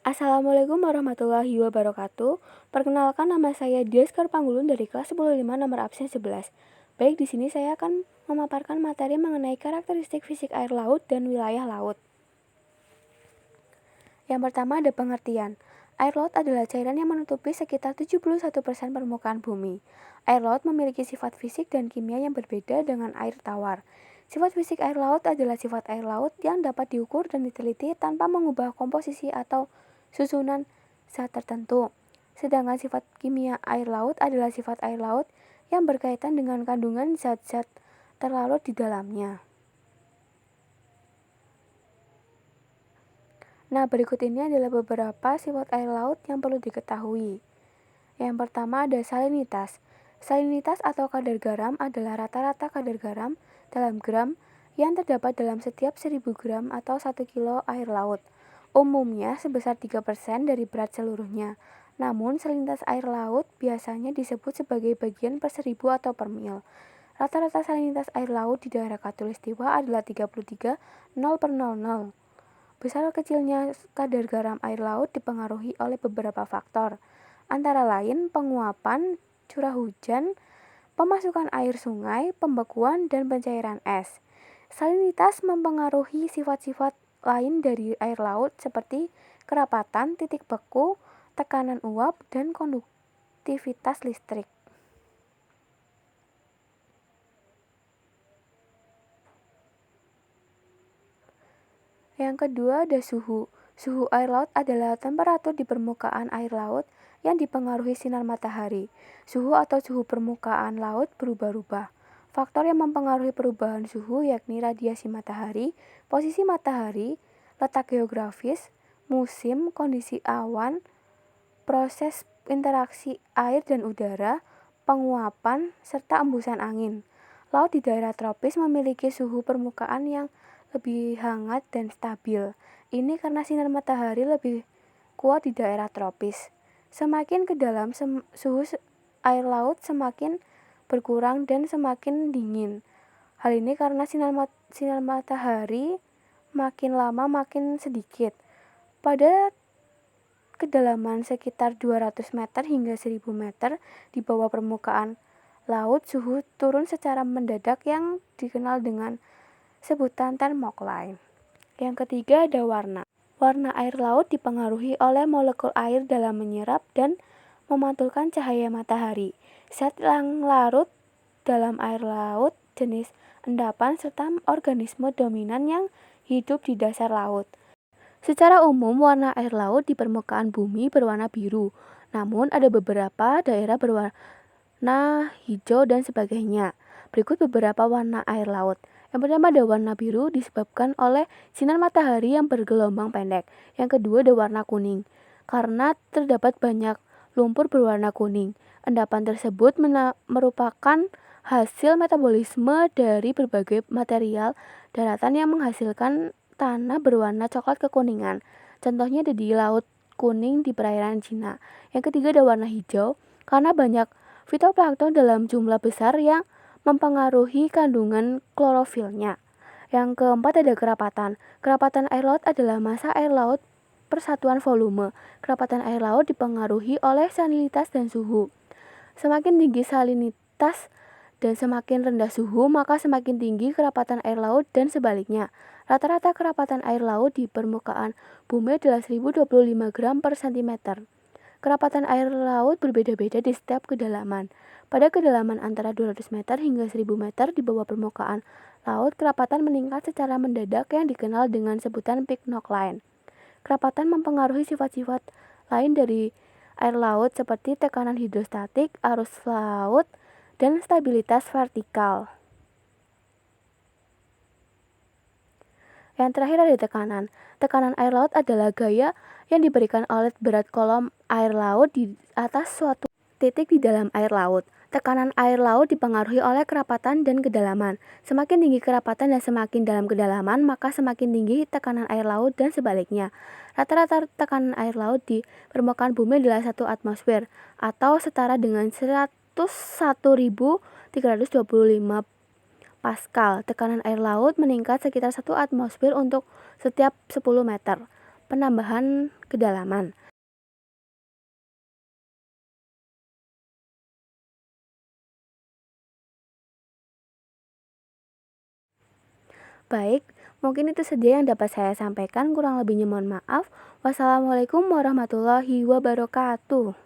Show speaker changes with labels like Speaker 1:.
Speaker 1: Assalamualaikum warahmatullahi wabarakatuh. Perkenalkan, nama saya Diaskar Panggulun dari kelas 105 nomor absen 11. Baik, di sini saya akan memaparkan materi mengenai karakteristik fisik air laut dan wilayah laut. Yang pertama ada pengertian. Air laut adalah cairan yang menutupi sekitar 71% permukaan bumi. Air laut memiliki sifat fisik dan kimia yang berbeda dengan air tawar. Sifat fisik air laut adalah sifat air laut yang dapat diukur dan diteliti tanpa mengubah komposisi atau susunan zat tertentu. Sedangkan sifat kimia air laut adalah sifat air laut yang berkaitan dengan kandungan zat-zat terlarut di dalamnya. Nah, berikut ini adalah beberapa sifat air laut yang perlu diketahui. Yang pertama ada salinitas. Salinitas atau kadar garam adalah rata-rata kadar garam dalam gram yang terdapat dalam setiap 1000 gram atau 1 kilo air laut. Umumnya sebesar 3% dari berat seluruhnya. Namun, salinitas air laut biasanya disebut sebagai bagian per 1000 atau per mil. Rata-rata salinitas air laut di daerah Khatulistiwa adalah 33 0/00. Besar kecilnya kadar garam air laut dipengaruhi oleh beberapa faktor, antara lain penguapan, curah hujan, pemasukan air sungai, pembekuan, dan pencairan es. Salinitas mempengaruhi sifat-sifat lain dari air laut seperti kerapatan, titik beku, tekanan uap, dan konduktivitas listrik. Yang kedua ada suhu. Suhu air laut adalah temperatur di permukaan air laut yang dipengaruhi sinar matahari. Suhu atau suhu permukaan laut berubah-ubah. Faktor yang mempengaruhi perubahan suhu yakni radiasi matahari, posisi matahari, letak geografis, musim, kondisi awan, proses interaksi air dan udara, penguapan, serta embusan angin. Laut di daerah tropis memiliki suhu permukaan yang lebih hangat dan stabil. Ini karena sinar matahari lebih kuat di daerah tropis. Semakin ke dalam, suhu air laut semakin berkurang dan semakin dingin. Hal ini karena sinar matahari makin lama makin sedikit. Pada kedalaman sekitar 200 meter hingga 1000 meter di bawah permukaan laut, suhu turun secara mendadak yang dikenal dengan sebutan thermocline. Yang ketiga ada warna. Warna air laut dipengaruhi oleh molekul air dalam menyerap dan memantulkan cahaya matahari. Zat yang larut dalam air laut, jenis endapan, serta organisme dominan yang hidup di dasar laut. Secara umum, warna air laut di permukaan bumi berwarna biru. Namun, ada beberapa daerah berwarna hijau dan sebagainya. Berikut beberapa warna air laut. Yang pertama ada warna biru disebabkan oleh sinar matahari yang bergelombang pendek. Yang kedua ada warna kuning, karena terdapat banyak lumpur berwarna kuning. Endapan tersebut merupakan hasil metabolisme dari berbagai material daratan yang menghasilkan tanah berwarna coklat kekuningan. Contohnya ada di Laut Kuning di perairan Cina. Yang ketiga ada warna hijau, karena banyak fitoplankton dalam jumlah besar yang mempengaruhi kandungan klorofilnya. Yang keempat ada kerapatan. Kerapatan air laut adalah massa air laut per satuan volume. Kerapatan air laut dipengaruhi oleh salinitas dan suhu. Semakin tinggi salinitas dan semakin rendah suhu, maka semakin tinggi kerapatan air laut dan sebaliknya. Rata-rata kerapatan air laut di permukaan bumi adalah 1025 gram per cm. Kerapatan air laut berbeda-beda di setiap kedalaman. Pada kedalaman antara 200 meter hingga 1000 meter di bawah permukaan laut, kerapatan meningkat secara mendadak yang dikenal dengan sebutan pycnoline. Kerapatan mempengaruhi sifat-sifat lain dari air laut seperti tekanan hidrostatik, arus laut, dan stabilitas vertikal. Yang terakhir ada tekanan. Tekanan air laut adalah gaya yang diberikan oleh berat kolom air laut di atas suatu titik di dalam air laut. Tekanan air laut dipengaruhi oleh kerapatan dan kedalaman. Semakin tinggi kerapatan dan semakin dalam kedalaman, maka semakin tinggi tekanan air laut dan sebaliknya. Rata-rata tekanan air laut di permukaan bumi adalah 1 atmosfer atau setara dengan 101.325 Pascal. Tekanan air laut meningkat sekitar 1 atmosfer untuk setiap 10 meter. penambahan kedalaman. Baik, mungkin itu saja yang dapat saya sampaikan. Kurang lebihnya mohon maaf. Wassalamualaikum warahmatullahi wabarakatuh.